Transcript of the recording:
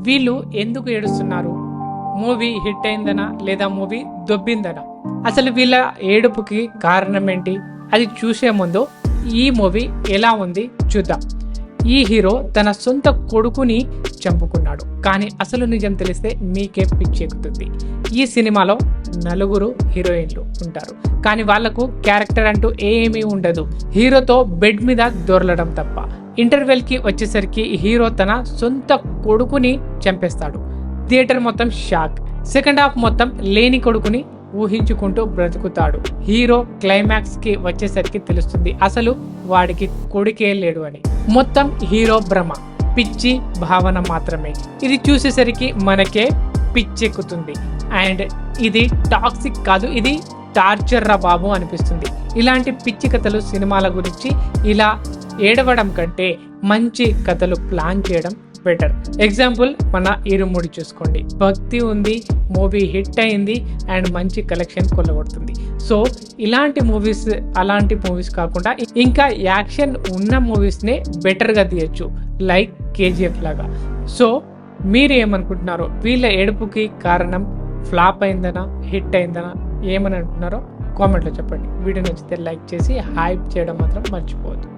వీళ్ళు ఎందుకు ఏడుస్తున్నారు? మూవీ హిట్ అయిందనా లేదా మూవీ దొబ్బిందనా? అసలు వీళ్ళ ఏడుపుకి కారణం ఏంటి? అది చూసే ముందు ఈ మూవీ ఎలా ఉంది చూద్దాం. ఈ హీరో తన సొంత కొడుకుని చంపుకున్నాడు, కానీ అసలు నిజం తెలిస్తే మీకే పిచ్చెక్కుతుంది. ఈ సినిమాలో నలుగురు హీరోయిన్లు ఉంటారు, కానీ వాళ్లకు క్యారెక్టర్ అంటూ ఏమీ ఉండదు. హీరోతో బెడ్ మీద దొరలడం తప్ప. ఇంటర్వెల్ కి వచ్చేసరికి హీరో తన సొంత కొడుకుని చంపేస్తాడు. థియేటర్ మొత్తం షాక్. సెకండ్ హాఫ్ మొత్తం లేని కొడుకుని ఊహించుకుంటూ బ్రతుకుతాడు. హీరో క్లైమాక్స్ కి వచ్చేసరికి తెలుస్తుంది అసలు వాడికి కొడుకే లేడు అని. మొత్తం హీరో భ్రమ, పిచ్చి భావన మాత్రమే. ఇది చూసేసరికి మనకే పిచ్చెక్కుతుంది. అండ్ ఇది టాక్సిక్ కాదు, ఇది టార్చర్ రా బాబు అనిపిస్తుంది. ఇలాంటి పిచ్చి కథలు సినిమాల గురించి ఇలా ఏడవడం కంటే మంచి కథలు ప్లాన్ చేయడం బెటర్. ఎగ్జాంపుల్ మన ఇరుముడి చూసుకోండి. భక్తి ఉంది, మూవీ హిట్ అయింది అండ్ మంచి కలెక్షన్ కొల్లగొడుతుంది. సో ఇలాంటి మూవీస్, అలాంటి మూవీస్ కాకుండా ఇంకా యాక్షన్ ఉన్న మూవీస్నే బెటర్గా తీయచ్చు, లైక్ కేజీఎఫ్ లాగా. సో మీరు ఏమనుకుంటున్నారో? వీళ్ళ ఏడుపుకి కారణం ఫ్లాప్ అయిందనా, హిట్ అయిందనా, ఏమని అంటున్నారో కామెంట్లో చెప్పండి. వీడియో నచ్చితే లైక్ చేసి హైప్ చేయడం మాత్రం మర్చిపోవద్దు.